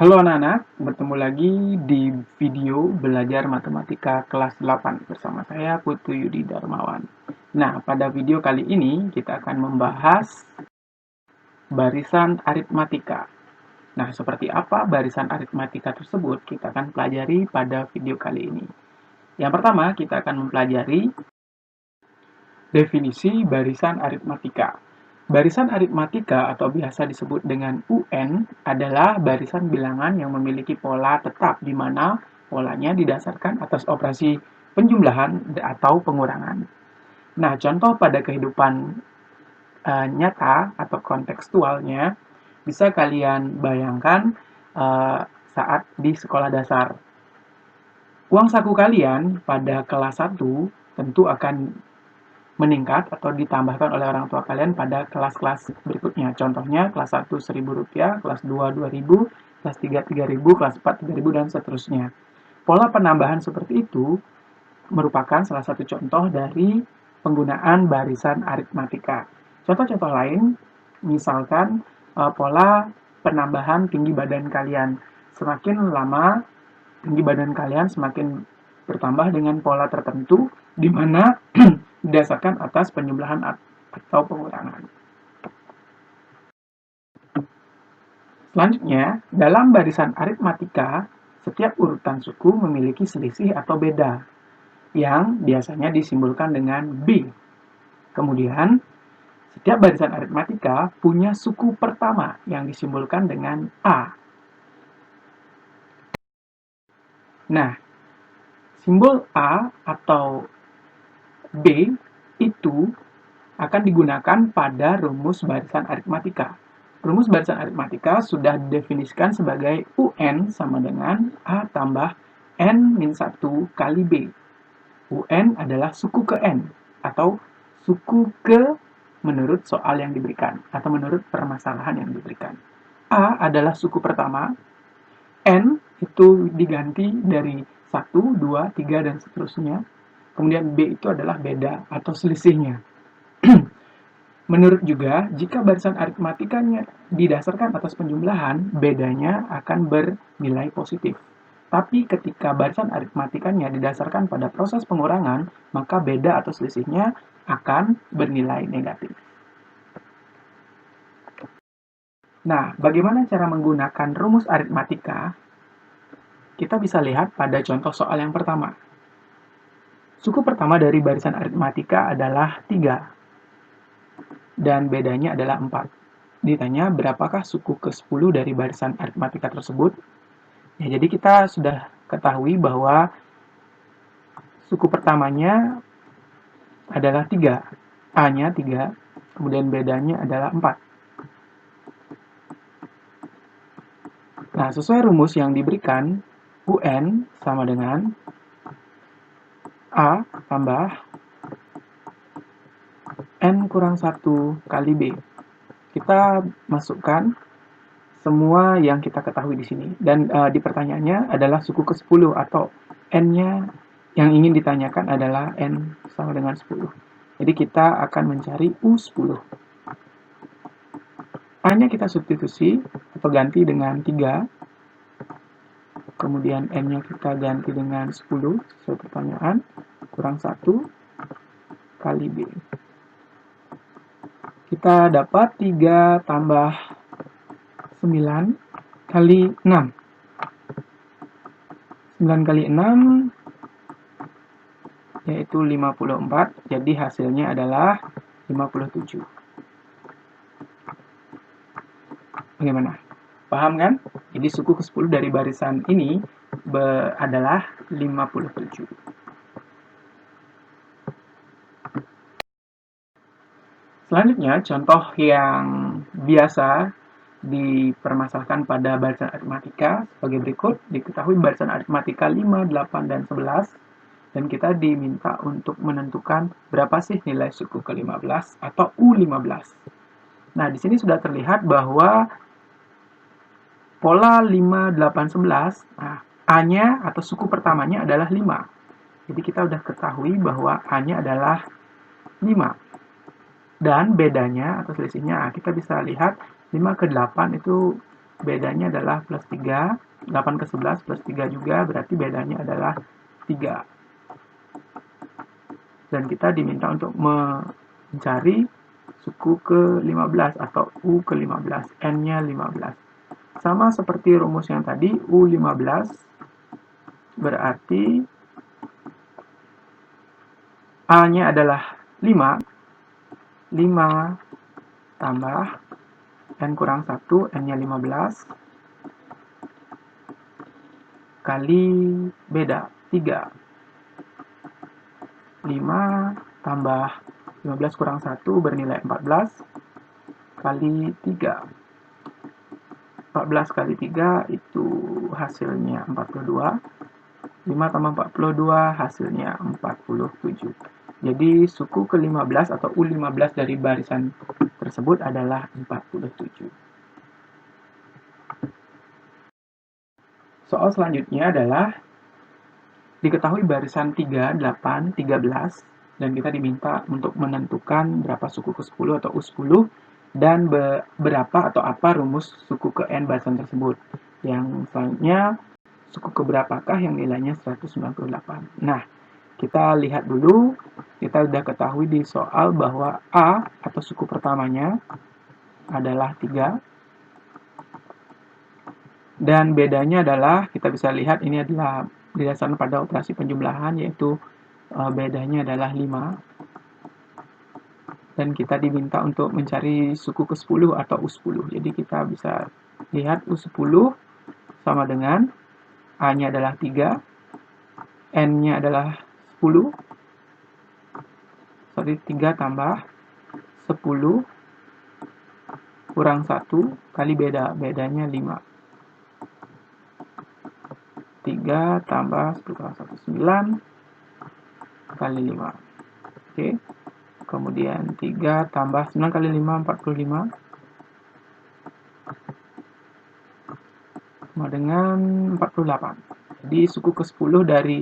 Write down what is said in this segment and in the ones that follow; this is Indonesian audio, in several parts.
Halo anak-anak, bertemu lagi di video belajar matematika kelas 8 bersama saya Putu Yudi Darmawan. Nah, pada video kali ini kita akan membahas barisan aritmatika. Nah, seperti apa barisan aritmatika tersebut kita akan pelajari pada video kali ini. Yang pertama, kita akan mempelajari definisi barisan aritmatika. Barisan aritmatika atau biasa disebut dengan UN adalah barisan bilangan yang memiliki pola tetap di mana polanya didasarkan atas operasi penjumlahan atau pengurangan. Nah, contoh pada kehidupan nyata atau kontekstualnya bisa kalian bayangkan saat di sekolah dasar. Uang saku kalian pada kelas 1 tentu akan meningkat atau ditambahkan oleh orang tua kalian pada kelas-kelas berikutnya. Contohnya kelas 1 Rp1.000, kelas 2 Rp2.000, kelas 3 Rp3.000, kelas 4 Rp3.000 dan seterusnya. Pola penambahan seperti itu merupakan salah satu contoh dari penggunaan barisan aritmatika. Contoh-contoh lain misalkan pola penambahan tinggi badan kalian. Semakin lama tinggi badan kalian semakin bertambah dengan pola tertentu di mana didasarkan atas penjumlahan atau pengurangan. Selanjutnya, dalam barisan aritmatika, setiap urutan suku memiliki selisih atau beda, yang biasanya disimbolkan dengan B. Kemudian, setiap barisan aritmatika punya suku pertama yang disimbolkan dengan A. Nah, simbol A atau B itu akan digunakan pada rumus barisan aritmatika. Rumus barisan aritmatika sudah didefinisikan sebagai UN sama dengan A tambah N-1 kali B. UN adalah suku ke N, atau suku ke menurut soal yang diberikan, atau menurut permasalahan yang diberikan. A adalah suku pertama, N itu diganti dari 1, 2, 3, dan seterusnya. Kemudian B itu adalah beda atau selisihnya. Menurut juga, jika barisan aritmatikanya didasarkan atas penjumlahan, bedanya akan bernilai positif. Tapi ketika barisan aritmatikanya didasarkan pada proses pengurangan, maka beda atau selisihnya akan bernilai negatif. Nah, bagaimana cara menggunakan rumus aritmatika? Kita bisa lihat pada contoh soal yang pertama. Suku pertama dari barisan aritmatika adalah 3. Dan bedanya adalah 4. Ditanya berapakah suku ke-10 dari barisan aritmatika tersebut? Ya, jadi kita sudah ketahui bahwa suku pertamanya adalah 3. A-nya 3, kemudian bedanya adalah 4. Nah, sesuai rumus yang diberikan, UN sama dengan A tambah N kurang 1 kali B. Kita masukkan semua yang kita ketahui di sini. Dan di pertanyaannya adalah suku ke-10 atau N-nya yang ingin ditanyakan adalah N sama dengan 10. Jadi kita akan mencari U10. A-nya kita substitusi atau ganti dengan 3. Kemudian N-nya kita ganti dengan 10 sesuai pertanyaan. Kurang 1 kali B. Kita dapat 3 tambah 9 kali 6. 9 kali 6 yaitu 54, jadi hasilnya adalah 57. Bagaimana? Paham kan? Jadi suku ke-10 dari barisan ini adalah 57. Selanjutnya, contoh yang biasa dipermasalahkan pada barisan aritmatika sebagai berikut. Diketahui barisan aritmatika 5, 8, dan 11, dan kita diminta untuk menentukan berapa sih nilai suku ke-15 atau U15. Nah, di sini sudah terlihat bahwa pola 5, 8, 11, nah, A-nya atau suku pertamanya adalah 5. Jadi kita sudah ketahui bahwa A-nya adalah 5. Dan bedanya atau selisihnya, kita bisa lihat 5 ke 8 itu bedanya adalah plus 3. 8 ke 11 plus 3 juga, berarti bedanya adalah 3. Dan kita diminta untuk mencari suku ke-15 atau U ke-15, N-nya 15. Sama seperti rumus yang tadi, U15 berarti A-nya adalah 5. 5 tambah N kurang 1, N-nya 15, kali beda, 3. 5 tambah 15 kurang 1 bernilai 14, kali 3. 14 kali 3 itu hasilnya 42. 5 tambah 42 hasilnya 47. Jadi suku ke-15 atau U15 dari barisan tersebut adalah 47. Soal selanjutnya adalah diketahui barisan 3, 8, 13 dan kita diminta untuk menentukan berapa suku ke-10 atau U10 dan berapa atau apa rumus suku ke N barisan tersebut. Yang selanjutnya suku keberapakah yang nilainya 198. Nah, kita lihat dulu, kita sudah ketahui di soal bahwa A atau suku pertamanya adalah 3. Dan bedanya adalah, kita bisa lihat ini adalah didasarkan pada operasi penjumlahan, yaitu bedanya adalah 5. Dan kita diminta untuk mencari suku ke-10 atau U10. Jadi kita bisa lihat U10 sama dengan A-nya adalah 3, N-nya adalah 10, sorry 3 tambah 10 kurang 1 kali bedanya 5. 3 tambah 10 kurang 1, 9 kali 5. Oke. Kemudian 3 tambah 9 kali 5, 45. Sama dengan 48. Jadi suku ke-10 dari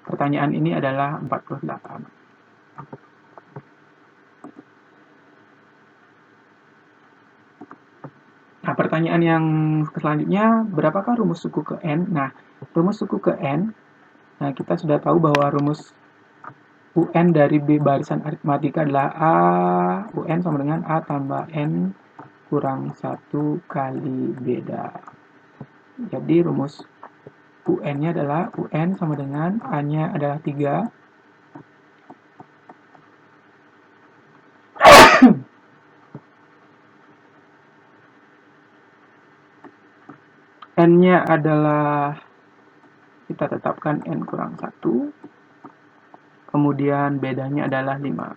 pertanyaan ini adalah 48. Nah, pertanyaan yang selanjutnya, berapakah rumus suku ke N? Nah, rumus suku ke N, nah kita sudah tahu bahwa rumus UN dari B barisan aritmatika adalah A, UN sama dengan A tambah N kurang 1 kali beda. Jadi rumus UN-nya adalah UN sama dengan A-nya adalah 3, N-nya adalah, kita tetapkan N kurang 1, kemudian bedanya adalah 5.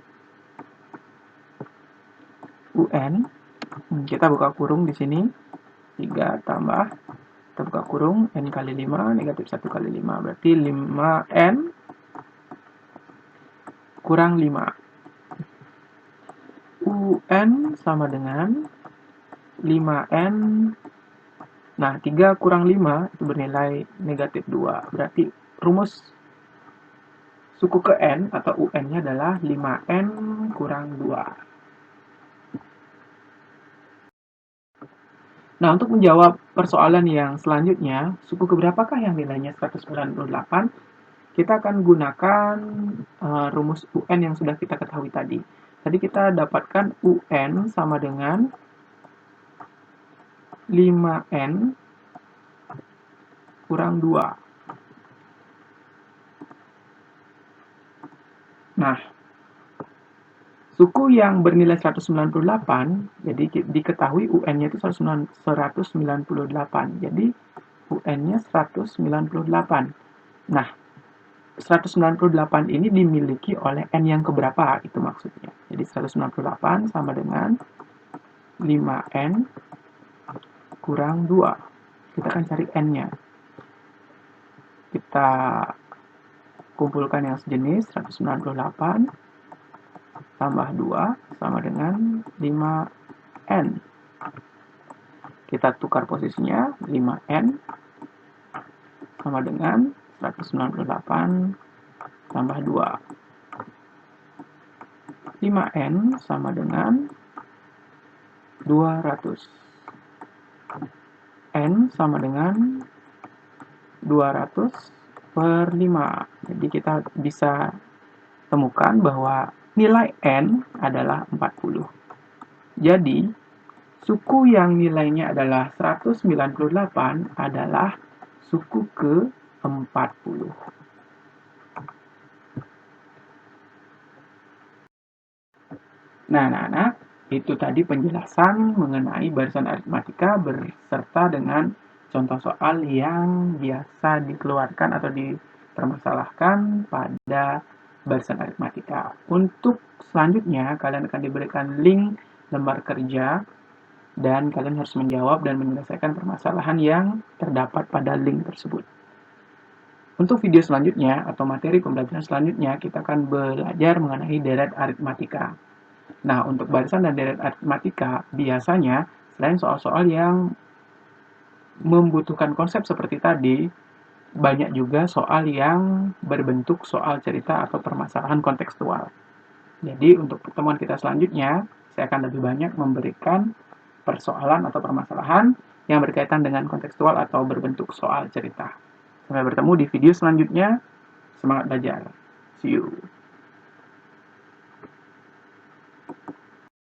UN, kita buka kurung di sini, 3 tambah, kita buka kurung, N kali 5, negatif 1 kali 5, berarti 5N kurang 5. UN sama dengan 5N, nah 3 kurang 5 itu bernilai negatif 2, berarti rumus suku ke N atau UN-nya adalah 5N kurang 2. Nah, untuk menjawab persoalan yang selanjutnya, suku keberapakah yang nilainya 198? Kita akan gunakan rumus UN yang sudah kita ketahui tadi. Tadi kita dapatkan UN sama dengan 5N kurang 2. Nah, suku yang bernilai 198, jadi diketahui UN-nya itu 198. Jadi, UN-nya 198. Nah, 198 ini dimiliki oleh N yang keberapa, itu maksudnya. Jadi 198 sama dengan 5N kurang 2. Kita akan cari N-nya. Kita kumpulkan yang sejenis, 198 tambah 2 sama dengan 5N. Kita tukar posisinya, 5N sama dengan 198 tambah 2. 5N sama dengan 200. N sama dengan 200 per 5. Jadi kita bisa temukan bahwa nilai N adalah 40. Jadi, suku yang nilainya adalah 198 adalah suku ke-40. Nah, anak-anak, itu tadi penjelasan mengenai barisan aritmatika berserta dengan contoh soal yang biasa dikeluarkan atau dipermasalahkan pada barisan aritmatika. Untuk selanjutnya, kalian akan diberikan link lembar kerja dan kalian harus menjawab dan menyelesaikan permasalahan yang terdapat pada link tersebut. Untuk video selanjutnya atau materi pembelajaran selanjutnya, kita akan belajar mengenai deret aritmatika. Nah, untuk barisan dan deret aritmatika, biasanya selain soal-soal yang membutuhkan konsep seperti tadi, banyak juga soal yang berbentuk soal cerita atau permasalahan kontekstual. Jadi, untuk pertemuan kita selanjutnya, saya akan lebih banyak memberikan persoalan atau permasalahan yang berkaitan dengan kontekstual atau berbentuk soal cerita. Sampai bertemu di video selanjutnya. Semangat belajar. See you.